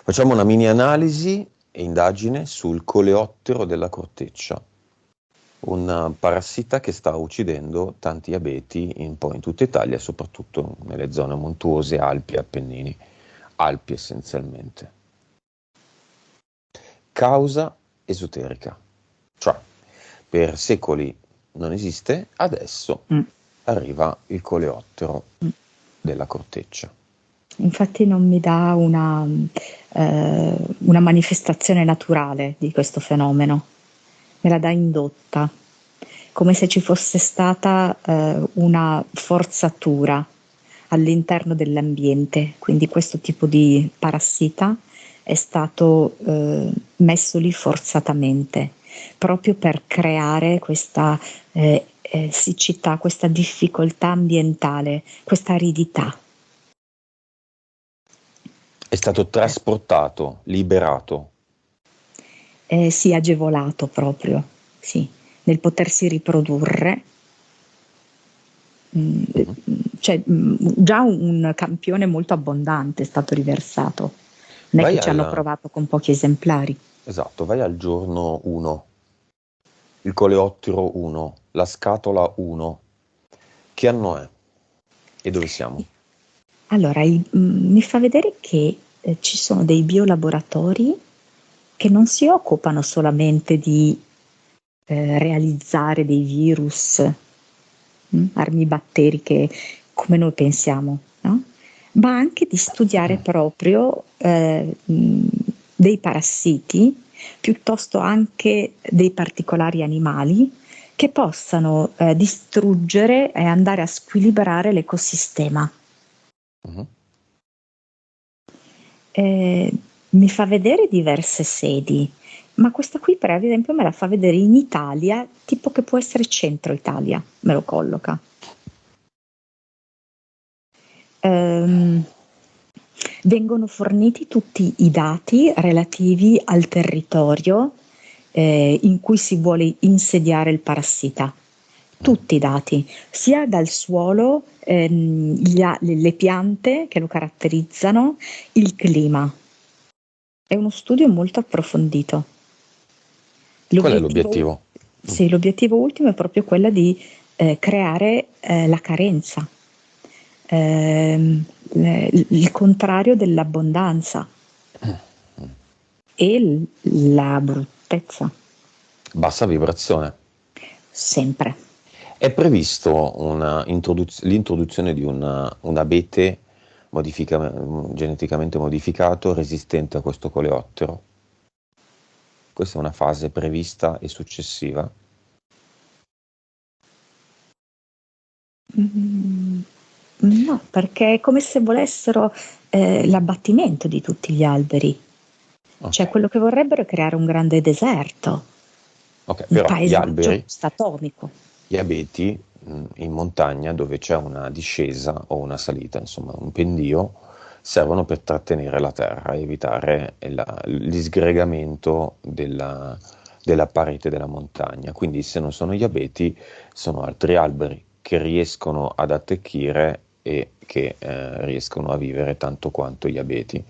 Facciamo una mini analisi e indagine sul coleottero della corteccia, un parassita che sta uccidendo tanti abeti un po' in tutta Italia, soprattutto nelle zone montuose, Alpi e Appennini, Alpi essenzialmente. Causa esoterica, cioè per secoli non esiste, adesso arriva il coleottero della corteccia. Infatti non mi dà una manifestazione naturale di questo fenomeno, me la dà indotta, come se ci fosse stata una forzatura all'interno dell'ambiente, quindi questo tipo di parassita è stato messo lì forzatamente, proprio per creare questa siccità, questa difficoltà ambientale, questa aridità. È stato trasportato, liberato. Sì, agevolato proprio, sì, nel potersi riprodurre. Cioè, già un campione molto abbondante è stato riversato, non è che ci hanno provato con pochi esemplari. Esatto, vai al giorno 1, il coleottero 1, la scatola 1. Che anno è? E dove siamo? Allora, mi fa vedere che ci sono dei biolaboratori che non si occupano solamente di realizzare dei virus, armi batteriche come noi pensiamo, no? Ma anche di studiare proprio dei parassiti, piuttosto anche dei particolari animali che possano distruggere e andare a squilibrare l'ecosistema. Mi fa vedere diverse sedi, ma questa qui per esempio me la fa vedere in Italia, tipo che può essere centro Italia, me lo colloca. Vengono forniti tutti i dati relativi al territorio in cui si vuole insediare il parassita. Tutti i dati, sia dal suolo, le piante che lo caratterizzano, il clima. È uno studio molto approfondito. Qual è l'obiettivo? Sì, l'obiettivo ultimo è proprio quello di creare la carenza, il contrario dell'abbondanza e la bruttezza. Bassa vibrazione. Sempre. È previsto l'introduzione di un abete geneticamente modificato resistente a questo coleottero. Questa è una fase prevista e successiva. No, perché è come se volessero l'abbattimento di tutti gli alberi. Okay. Cioè, quello che vorrebbero è creare un grande deserto, Okay, un però gli paesaggio alberi, post-atomico. gli abeti in montagna dove c'è una discesa o una salita, insomma un pendio, servono per trattenere la terra e evitare il disgregamento della parete della montagna. Quindi se non sono gli abeti, sono altri alberi che riescono ad attecchire e che riescono a vivere tanto quanto gli abeti.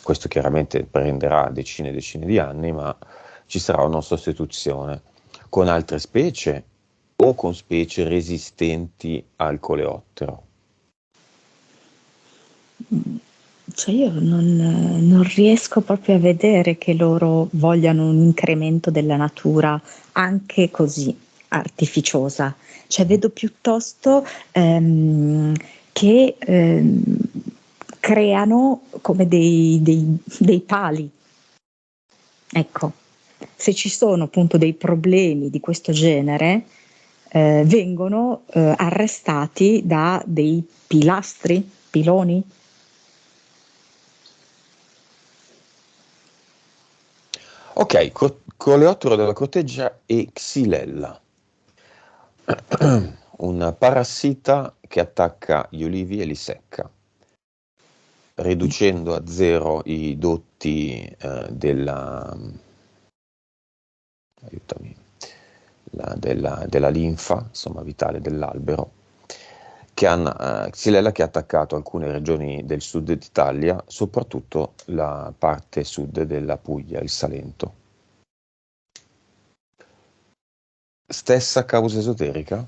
Questo chiaramente prenderà decine e decine di anni, ma ci sarà una sostituzione con altre specie o con specie resistenti al coleottero. Cioè io non riesco proprio a vedere che loro vogliano un incremento della natura anche così artificiosa. Cioè vedo piuttosto che creano come dei pali. Ecco, se ci sono appunto dei problemi di questo genere, vengono arrestati da dei pilastri, piloni. Ok, coleottero della corteccia e Xylella, un parassita che attacca gli olivi e li secca, riducendo a zero i dotti della linfa, insomma, vitale dell'albero, che Xylella che ha attaccato alcune regioni del sud d'Italia, soprattutto la parte sud della Puglia, il Salento. Stessa causa esoterica?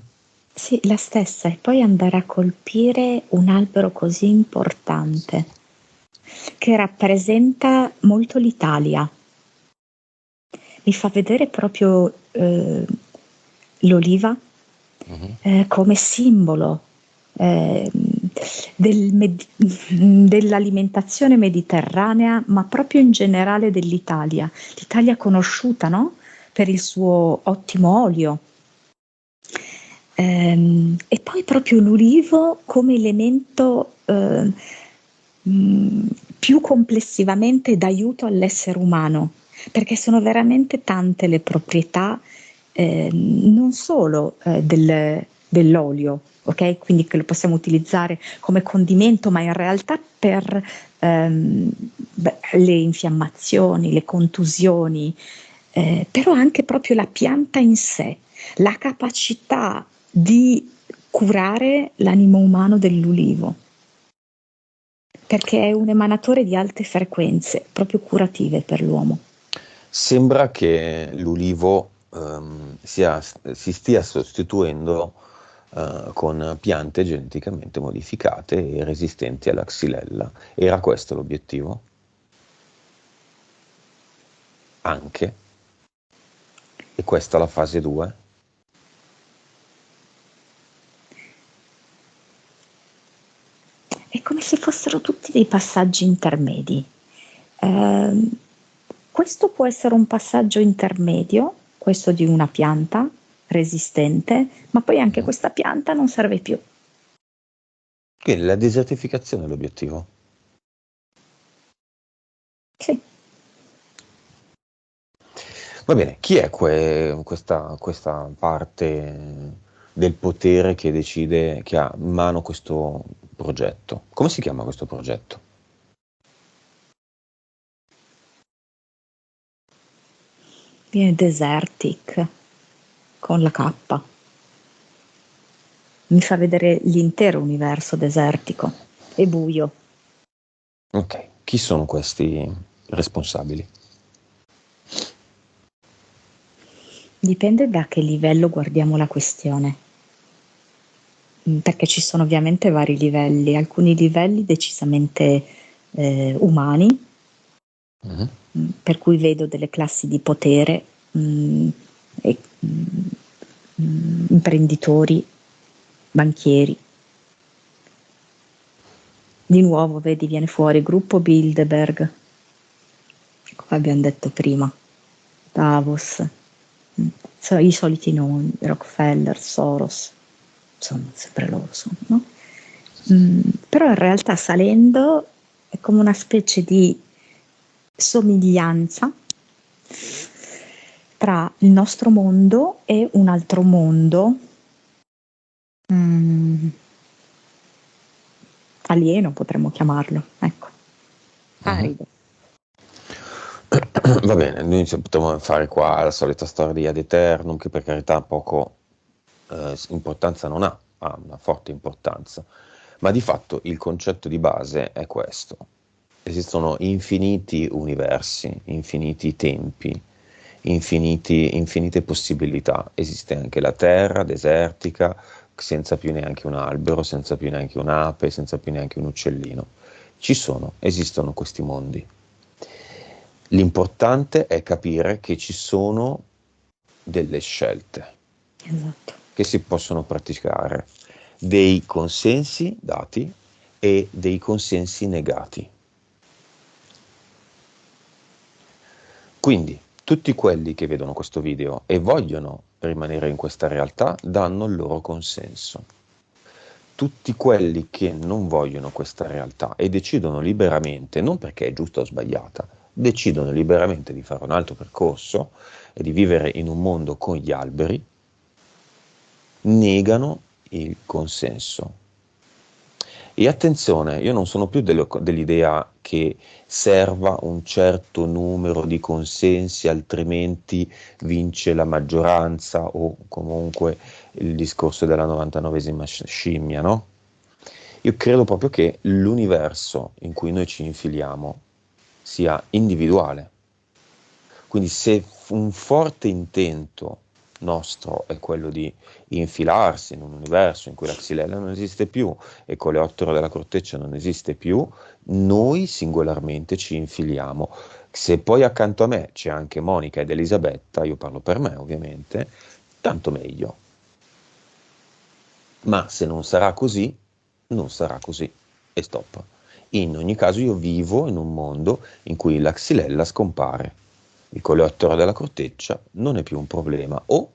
Sì, la stessa, e poi andare a colpire un albero così importante che rappresenta molto l'Italia. Mi fa vedere proprio l'oliva Mhm. come simbolo eh, dell'alimentazione mediterranea, ma proprio in generale dell'Italia. L'Italia conosciuta, no? Per il suo ottimo olio. E poi proprio l'ulivo come elemento più complessivamente d'aiuto all'essere umano, perché sono veramente tante le proprietà, non solo dell'olio, ok? Quindi che lo possiamo utilizzare come condimento, ma in realtà per le infiammazioni, le contusioni, però anche proprio la pianta in sé, la capacità di curare l'animo umano dell'ulivo, perché è un emanatore di alte frequenze, proprio curative per l'uomo. Sembra che l'ulivo si stia sostituendo con piante geneticamente modificate e resistenti alla xylella. Era questo l'obiettivo? Anche? E questa la fase 2? È come se fossero tutti dei passaggi intermedi. Ehm, Questo può essere un passaggio intermedio, questo di una pianta resistente, ma poi anche Mhm. questa pianta non serve più. Quindi la desertificazione è l'obiettivo. Sì. Va bene, chi è questa parte del potere che decide, che ha in mano questo progetto? Come si chiama questo progetto? Viene Desertic con la K. Mi fa vedere l'intero universo desertico e buio. Ok, chi sono questi responsabili? Dipende da che livello guardiamo la questione, perché ci sono ovviamente vari livelli, alcuni livelli decisamente umani, Mhm. per cui vedo delle classi di potere, e, imprenditori, banchieri. Di nuovo, vedi, viene fuori gruppo Bilderberg, come abbiamo detto prima, Davos, sono i soliti nomi, Rockefeller, Soros, sono sempre loro, sono, no? Però in realtà salendo è come una specie di somiglianza tra il nostro mondo e un altro mondo mm, alieno, potremmo chiamarlo, ecco, Mhm. arido. Va bene, noi potremmo fare qua la solita storia di Ad Eternum, che per carità poco importanza non ha una forte importanza, ma di fatto il concetto di base è questo. Esistono infiniti universi, infiniti tempi, infinite possibilità. Esiste anche la terra desertica, senza più neanche un albero, senza più neanche un'ape, senza più neanche un uccellino. Esistono questi mondi. L'importante è capire che ci sono delle scelte Esatto. che si possono praticare, dei consensi dati e dei consensi negati. Quindi tutti quelli che vedono questo video e vogliono rimanere in questa realtà danno il loro consenso. Tutti quelli che non vogliono questa realtà e decidono liberamente, non perché è giusta o sbagliata, decidono liberamente di fare un altro percorso e di vivere in un mondo con gli alberi, negano il consenso. E attenzione, io non sono più dell'idea che serva un certo numero di consensi, altrimenti vince la maggioranza o comunque il discorso della 99esima scimmia, no? Io credo proprio che l'universo in cui noi ci infiliamo sia individuale. Quindi se un forte intento nostro è quello di infilarsi in un universo in cui la xylella non esiste più e con le 8 ore della corteccia non esiste più, noi singolarmente ci infiliamo. Se poi accanto a me c'è anche Monica ed Elisabetta, io parlo per me ovviamente, tanto meglio. Ma se non sarà così, non sarà così e stop. In ogni caso io vivo in un mondo in cui la xylella scompare. Il coleottero della corteccia non è più un problema o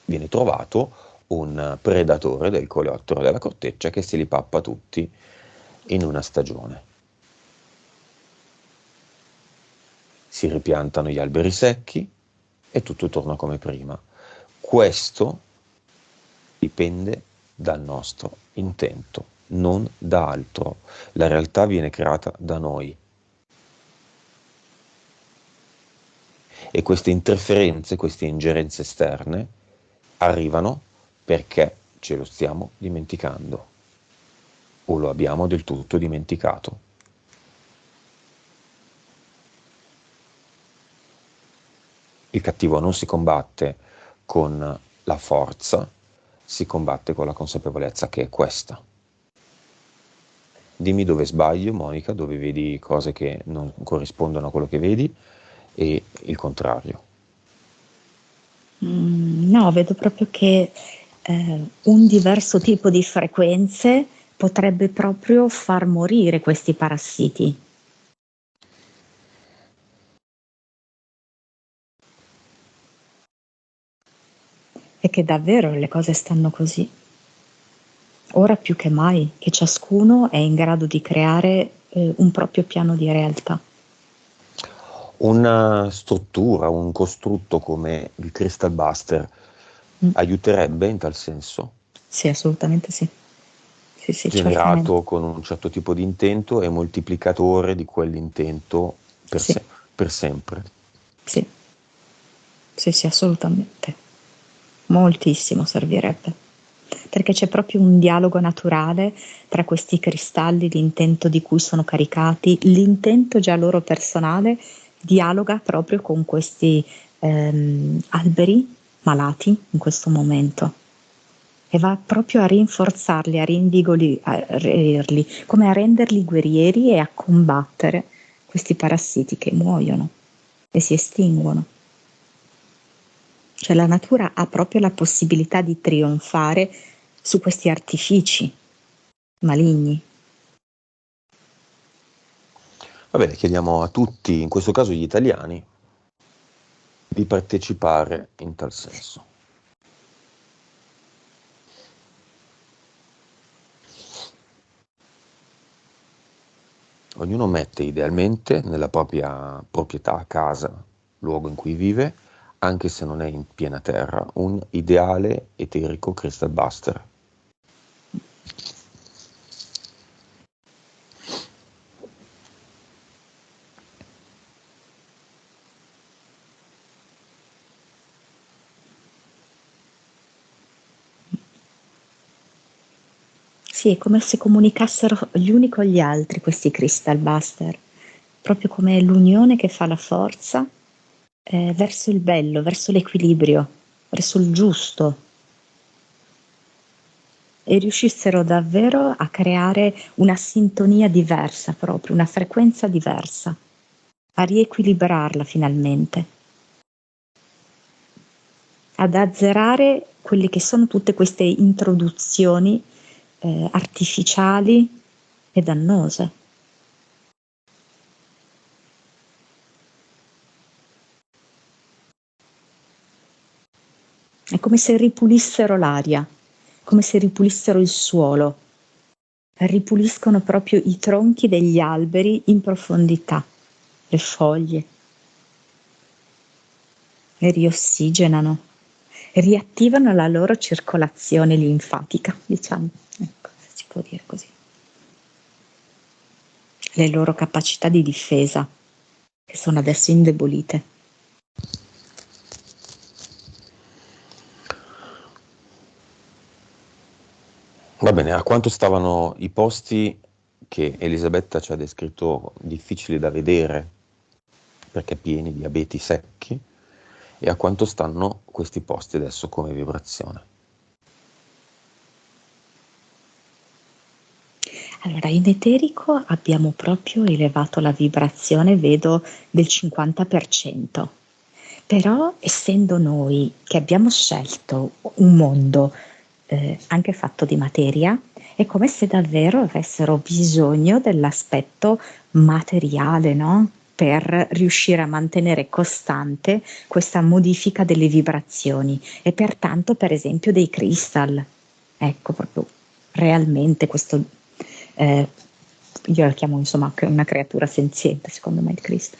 viene trovato un predatore del coleottero della corteccia che se li pappa tutti in una stagione. Si ripiantano gli alberi secchi e tutto torna come prima. Questo dipende dal nostro intento, non da altro. La realtà viene creata da noi. E queste interferenze, queste ingerenze esterne arrivano perché ce lo stiamo dimenticando o lo abbiamo del tutto dimenticato. Il cattivo non si combatte con la forza, si combatte con la consapevolezza che è questa. Dimmi dove sbaglio, Monica, dove vedi cose che non corrispondono a quello che vedi e il contrario. No, vedo proprio che un diverso tipo di frequenze potrebbe proprio far morire questi parassiti. E che davvero le cose stanno così. Ora più che mai, che ciascuno è in grado di creare un proprio piano di realtà. Una struttura, un costrutto come il Crystal Buster Mm. aiuterebbe in tal senso? Sì, assolutamente sì. Sì, sì, certamente. Generato con un certo tipo di intento e moltiplicatore di quell'intento Sì, per sempre. sì, sì, sì, assolutamente. Moltissimo servirebbe. Perché c'è proprio un dialogo naturale tra questi cristalli, l'intento di cui sono caricati, l'intento già loro personale dialoga proprio con questi alberi malati in questo momento e va proprio a rinforzarli, a rinvigorirli, come a renderli guerrieri e a combattere questi parassiti che muoiono e si estinguono. Cioè la natura ha proprio la possibilità di trionfare su questi artifici maligni. Va bene, chiediamo a tutti, in questo caso gli italiani, di partecipare in tal senso. Ognuno mette idealmente nella propria proprietà, casa, luogo in cui vive, anche se non è in piena terra, un ideale eterico crystal buster. Sì, è come se comunicassero gli uni con gli altri questi crystal buster, proprio come l'unione che fa la forza verso il bello, verso l'equilibrio, verso il giusto e riuscissero davvero a creare una sintonia diversa proprio, una frequenza diversa, a riequilibrarla finalmente, ad azzerare quelle che sono tutte queste introduzioni artificiali e dannose. È come se ripulissero l'aria, come se ripulissero il suolo, ripuliscono proprio i tronchi degli alberi in profondità, le foglie, e riossigenano, riattivano la loro circolazione linfatica, diciamo, ecco, se si può dire così, le loro capacità di difesa, che sono adesso indebolite. Va bene, a quanto stavano i posti che Elisabetta ci ha descritto difficili da vedere perché pieni di abeti secchi e a quanto stanno questi posti adesso come vibrazione? Allora, in eterico abbiamo proprio elevato la vibrazione, vedo del 50%, però essendo noi che abbiamo scelto un mondo anche fatto di materia, è come se davvero avessero bisogno dell'aspetto materiale, no? Per riuscire a mantenere costante questa modifica delle vibrazioni e pertanto, per esempio, dei crystal. Ecco, proprio realmente questo, io la chiamo insomma una creatura senziente, secondo me il Cristo.